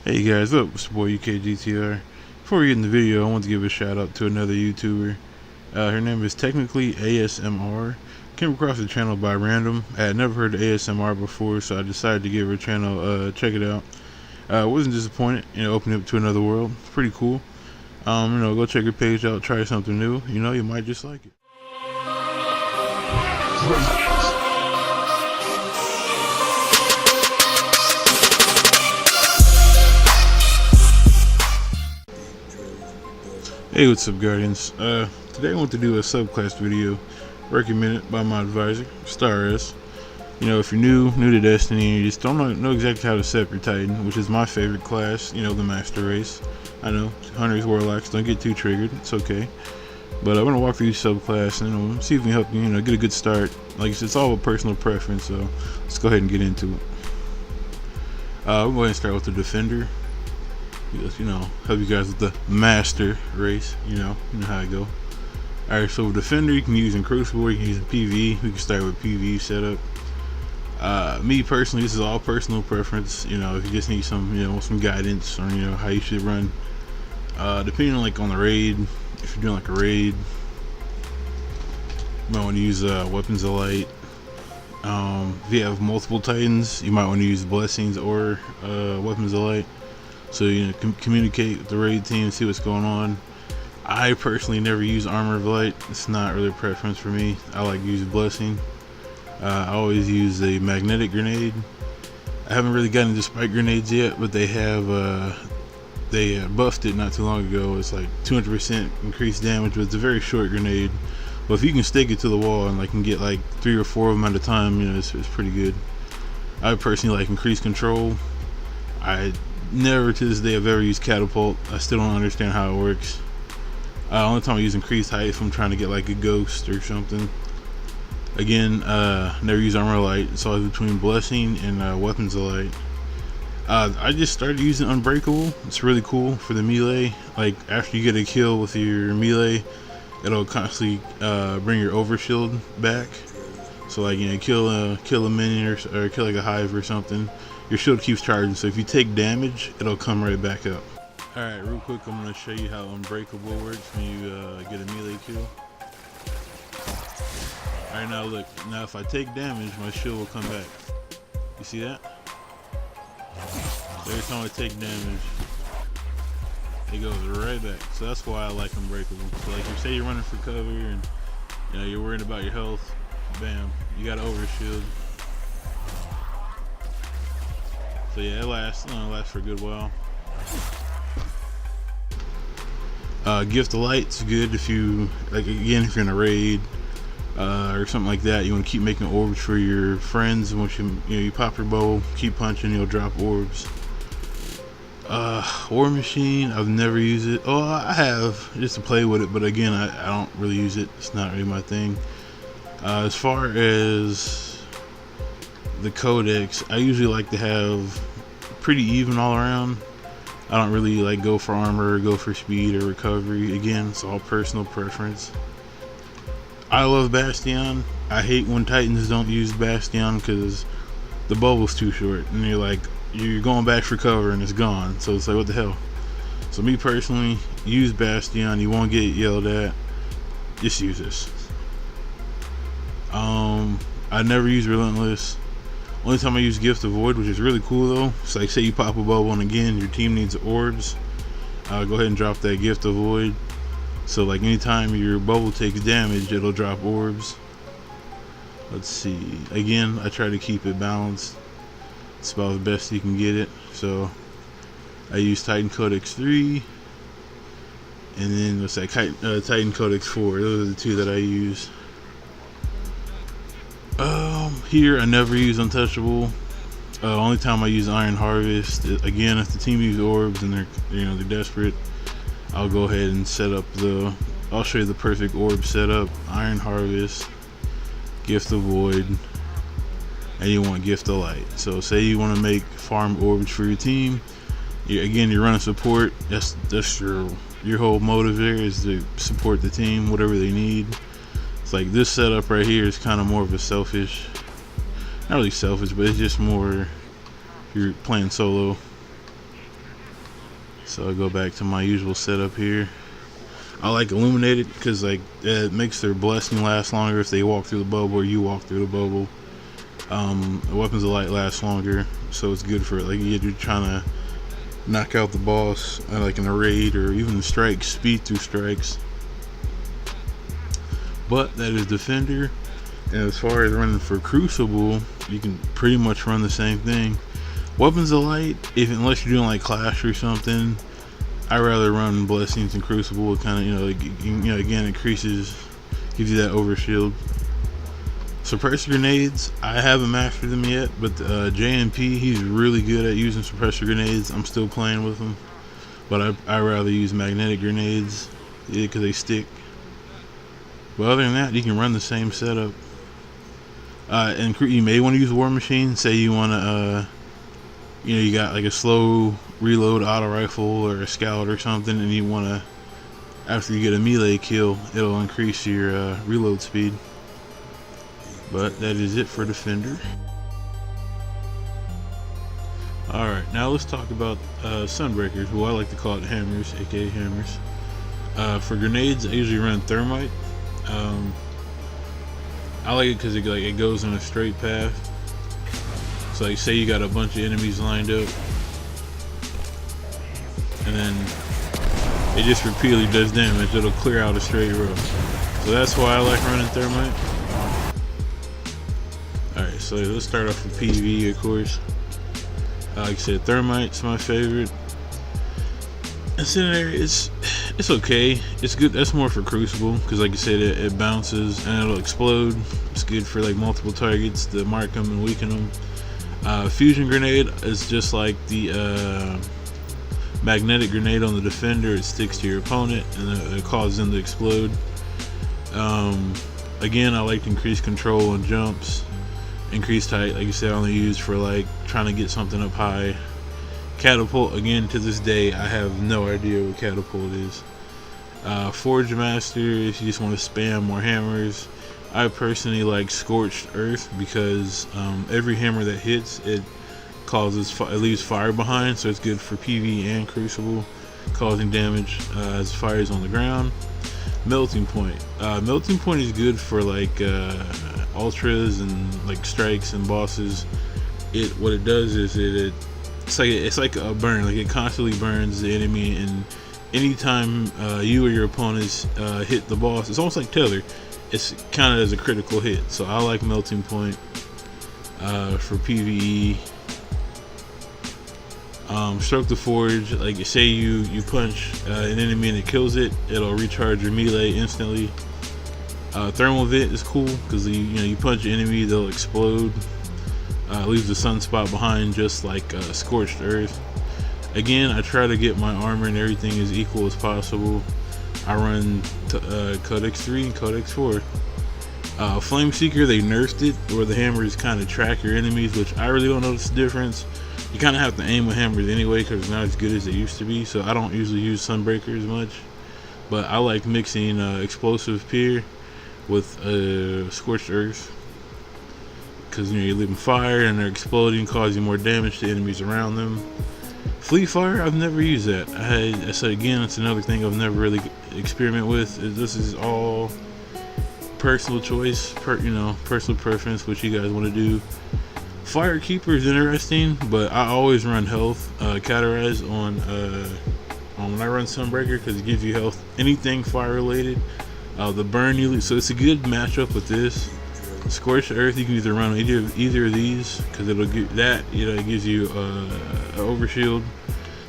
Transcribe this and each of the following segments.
Hey guys, what's up? It's your boy UKGTR. Before we get in the video, I want to give a shout out to another YouTuber. Her name is technically ASMR. Came across the channel by random. I had never heard of ASMR before, so I decided to give her channel check it out. Wasn't disappointed. Opened up to another world. Pretty cool. Go check her page out. Try something new. You might just like it. Hey, what's up, Guardians? Today I want to do a subclass video recommended by my advisor, Star S. If you're new to Destiny and you just don't know exactly how to set up your Titan, which is my favorite class, the Master Race. I know, Hunters, Warlocks, don't get too triggered, it's okay. But I'm going to walk through each subclass and see if we can help you, get a good start. Like I said, it's all a personal preference, so let's go ahead and get into it. We'll go ahead and start with the Defender. Help you guys with the Master Race, you know how it go. Alright, so with Defender you can use in Crucible, you can use in PVE. We can start with PVE setup. Me personally, this is all personal preference. If you just need some guidance on how you should run. Depending on the raid, if you're doing a raid, you might want to use Weapons of Light. If you have multiple Titans, you might want to use Blessings or Weapons of Light. So communicate with the raid team, see what's going on. I personally never use Armor of Light. It's not really a preference for me. I like to use Blessing. I always use a magnetic grenade. I haven't really gotten into spike grenades yet, but they have they buffed it not too long ago. It's like 200% increased damage, but it's a very short grenade. But if you can stick it to the wall and can get 3 or 4 of them at a time, it's pretty good. I personally like increased control. I never to this day have ever used catapult. I still don't understand how it works. Only time I use increased height if I'm trying to get a ghost or something. Again, never use armor light. It's always between blessing and weapons of light. I just started using unbreakable. It's really cool for the melee. After you get a kill with your melee, it'll constantly bring your overshield back. So kill a minion or kill a hive or something, your shield keeps charging, so if you take damage, it'll come right back up. Alright, real quick, I'm going to show you how Unbreakable works when you get a melee kill. Alright, now look, if I take damage, my shield will come back. You see that? So every time I take damage, it goes right back. So that's why I like Unbreakable. So you say you're running for cover and you're worried about your health, bam, you got an overshield. So yeah, it lasts for a good while. Gift of Light's good if you again, if you're in a raid or something like that. You want to keep making orbs for your friends. Once you pop your bow, keep punching, you'll drop orbs. War Machine, I've never used it. Oh, I have, just to play with it, but again, I don't really use it. It's not really my thing. As far as the codex, I usually like to have pretty even all around. I don't really go for armor or go for speed or recovery. Again, it's all personal preference. I love Bastion. I hate when Titans don't use Bastion because the bubble's too short and you're going back for cover and it's gone, so it's what the hell. So me personally, use Bastion. You won't get yelled at. Just use this. I never use Relentless. Only time I use Gift of Void, which is really cool though. It's say you pop a bubble and again your team needs orbs. Go ahead and drop that Gift of Void. So anytime your bubble takes damage, it'll drop orbs. Let's see. Again, I try to keep it balanced. It's about the best you can get it. So I use Titan Codex 3. And then what's that? Titan Codex 4. Those are the two that I use. Here I never use Untouchable. Only time I use Iron Harvest, again, if the team uses orbs and they're desperate, I'll go ahead and set up I'll show you the perfect orb setup. Iron Harvest, Gift of Void, and you want Gift of Light. So say you want to make farm orbs for your team. You're running support. That's your whole motive there is to support the team, whatever they need. It's this setup right here is kind of more of a selfish, not really selfish, but it's just more if you're playing solo. So I go back to my usual setup here. I like illuminated because like it makes their blessing last longer if they walk through the bubble or you walk through the bubble. Weapons of light last longer, so it's good for like you're trying to knock out the boss, like in a raid or even strikes, speed through strikes. But that is Defender. And as far as running for Crucible, you can pretty much run the same thing. Weapons of light, unless you're doing like Clash or something, I rather run Blessings and Crucible. It kind of again increases, gives you that overshield. Suppressor grenades, I haven't mastered them yet, but JMP, he's really good at using suppressor grenades. I'm still playing with them, but I rather use magnetic grenades because they stick. But other than that, you can run the same setup. And you may want to use War Machine. Say you want to, you got like a slow reload auto rifle or a scout or something, and you want to, after you get a melee kill, it'll increase your reload speed. But that is it for Defender. Alright, now let's talk about Sonbreakers, who I like to call it hammers, aka hammers. For grenades, I usually run Thermite. I like it because it goes in a straight path. So like say you got a bunch of enemies lined up, and then it just repeatedly does damage. It'll clear out a straight row. So that's why I like running Thermite. Alright, so let's start off with PVE, of course. Like I said, Thermite's my favorite. Incendiary, it's okay. It's good. That's more for Crucible because, like I said, it bounces and it'll explode. It's good for like multiple targets to mark them and weaken them. Fusion grenade is just like the magnetic grenade on the Defender. It sticks to your opponent and it causes them to explode. Again, I like to increase control on jumps. Increased height, like you said, I only use for like trying to get something up high. Catapult, again, to this day I have no idea what catapult is. Forge Master, if you just want to spam more hammers. I personally like Scorched Earth because every hammer that hits, it leaves fire behind, so it's good for PvE and Crucible, causing damage as fire is on the ground. Melting Point. Melting Point is good for like ultras and like strikes and bosses. What it does is it's like a burn. Like it constantly burns the enemy, and anytime you or your opponents hit the boss, it's almost like Tether. It's kind of as a critical hit. So I like Melting Point for PvE. Stroke the Forge, like say you punch an enemy and it kills it, it'll recharge your melee instantly. Thermal Vent is cool because you punch an enemy, they'll explode. Leaves a sunspot behind, just like Scorched Earth. Again, I try to get my armor and everything as equal as possible. I run Codex 3 and Codex 4. Flame Seeker, they nerfed it, where the hammers kind of track your enemies, which I really don't notice the difference. You kind of have to aim with hammers anyway because it's not as good as they used to be, so I don't usually use Sonbreaker as much. But I like mixing Explosive Pier with Scorched Earth because you're leaving fire and they're exploding, causing more damage to enemies around them. Fleet Fire, I've never used that. I said again, it's another thing I've never really experimented with. This is all personal choice, personal preference, what you guys want to do. Firekeeper is interesting, but I always run health categorized on when I run Sonbreaker because it gives you health, anything fire related. The burn you lose, so it's a good matchup with this. Scorched Earth, you can either run either of these because it'll give that, it gives you an overshield.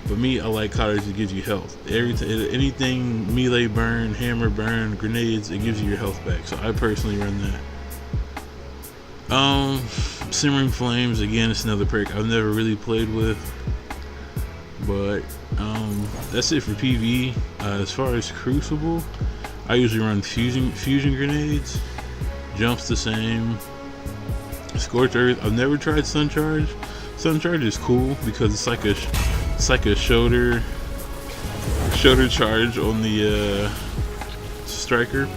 But me, I like Codex, it gives you health. Anything melee burn, hammer burn, grenades, it gives you your health back. So I personally run that. Simmering Flames, again, it's another perk I've never really played with. But that's it for PvE. As far as Crucible, I usually run fusion grenades. Jumps the same. Scorched Earth, I've never tried Suncharge. Suncharge is cool because it's like a shoulder charge on the striker.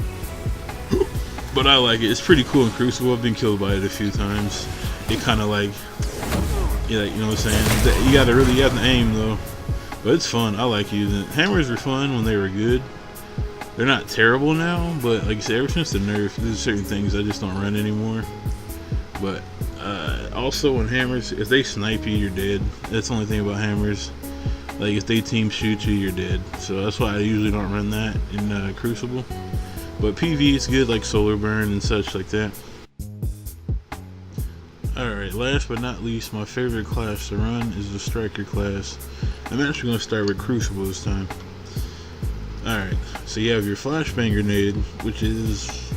But I like it. It's pretty cool in Crucible. I've been killed by it a few times. It kind of like, you know what I'm saying? You have to aim though. But it's fun. I like using it. Hammers were fun when they were good. They're not terrible now, but like I said, ever since the nerf, there's certain things I just don't run anymore. But also on hammers, if they snipe you, you're dead. That's the only thing about hammers. Like if they team shoot you, you're dead. So that's why I usually don't run that in Crucible. But PV is good, like solar burn and such like that. Alright, last but not least, my favorite class to run is the Striker class. I'm actually going to start with Crucible this time. Alright, so you have your flashbang grenade, which is...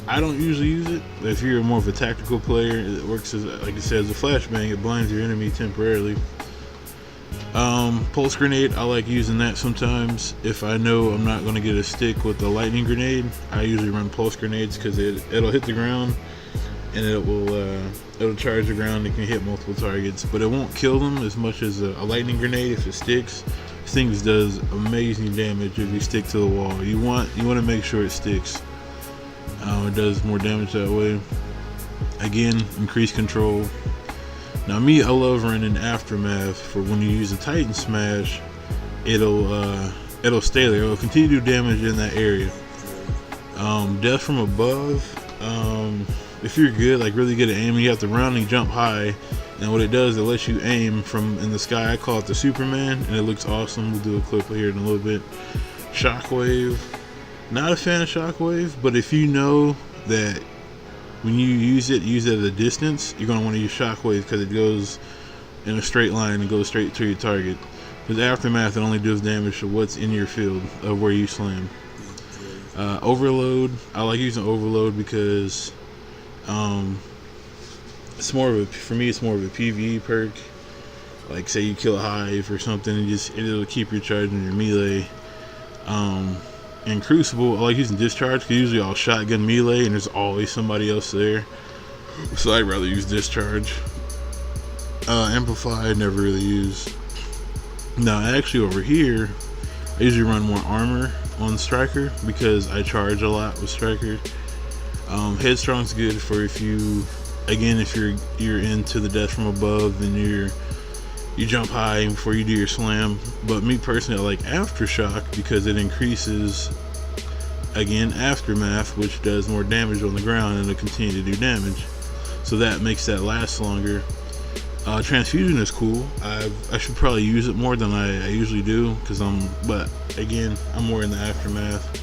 I don't usually use it, but if you're more of a tactical player, it works as, like I said, as a flashbang. It blinds your enemy temporarily. Pulse grenade, I like using that sometimes. If I know I'm not going to get a stick with the lightning grenade, I usually run pulse grenades because it'll hit the ground and it'll charge the ground. It can hit multiple targets, but it won't kill them as much as a lightning grenade if it sticks. This thing does amazing damage if you stick to the wall. You want to make sure it sticks. It does more damage that way. Again, increased control. Now me, I love running Aftermath for when you use a Titan Smash. It'll stay there. It'll continue to do damage in that area. Death from above. If you're good, like really good at aiming, you have to run and jump high. And what it does, it lets you aim from in the sky. I call it the Superman, and it looks awesome. We'll do a clip here in a little bit. Shockwave. Not a fan of Shockwave, but if you know that when you use it at a distance, you're going to want to use Shockwave because it goes in a straight line and goes straight to your target. With Aftermath, it only does damage to what's in your field of where you slam. Overload, I like using Overload because it's more of a, for me, it's more of a PvE perk. Like say you kill a hive or something, and it'll keep your charge in your melee. In Crucible, I like using Discharge because usually I'll shotgun melee and there's always somebody else there. So I'd rather use Discharge. Amplify I never really use. Now actually over here, I usually run more armor on Striker because I charge a lot with Striker. Headstrong's good for if you're into the death from above and you jump high before you do your slam. But me personally, I like Aftershock because it increases, again, Aftermath, which does more damage on the ground and it'll continue to do damage. So that makes that last longer. Transfusion is cool. I should probably use it more than I usually do but again, I'm more in the Aftermath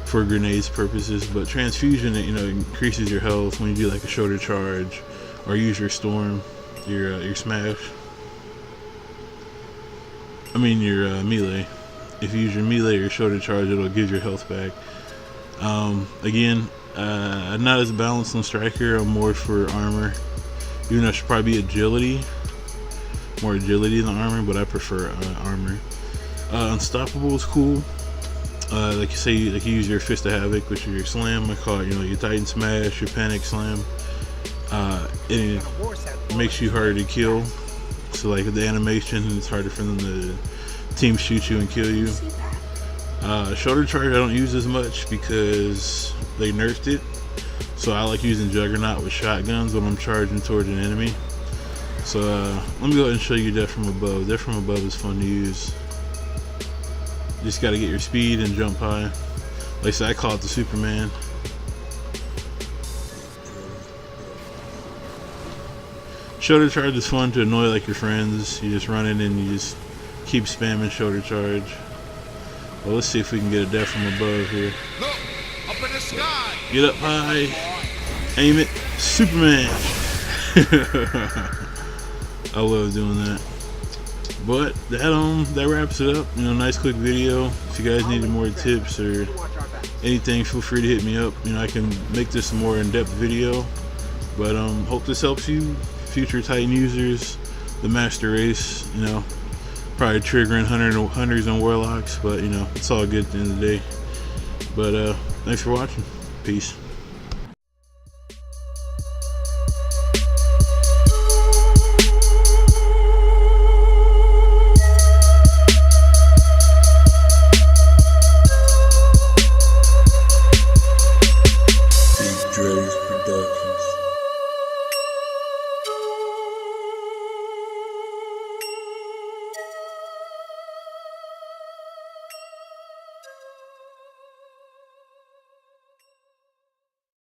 for grenades purposes. But Transfusion, increases your health when you do like a shoulder charge or use your storm, your smash. Your melee. If you use your melee or your shoulder charge, it'll give your health back. Again, not as balanced on Striker. I'm more for armor. Even though I should probably be agility. More agility than armor, but I prefer armor. Unstoppable is cool. Like you use your Fist of Havoc, which is your slam. I call it, your Titan Smash, your Panic Slam. It makes you harder to kill. So like with the animation, it's harder for them to team shoot you and kill you. Shoulder charge I don't use as much because they nerfed it. So I like using Juggernaut with shotguns when I'm charging towards an enemy. So let me go ahead and show you Death from Above. Death from Above is fun to use. You just gotta get your speed and jump high. Like I said, I call it the Superman. Shoulder charge is fun to annoy like your friends. You just run in and you just keep spamming shoulder charge. Well, let's see if we can get a Death from Above here. Look, up in the sky. Get up high, aim it, Superman. I love doing that. But that wraps it up. Nice quick video. If you guys needed more tips or anything, feel free to hit me up. I can make this a more in-depth video. But hope this helps you, future Titan users, the master race. Probably triggering hunters and warlocks, but it's all good at the end of the day. But thanks for watching. Peace.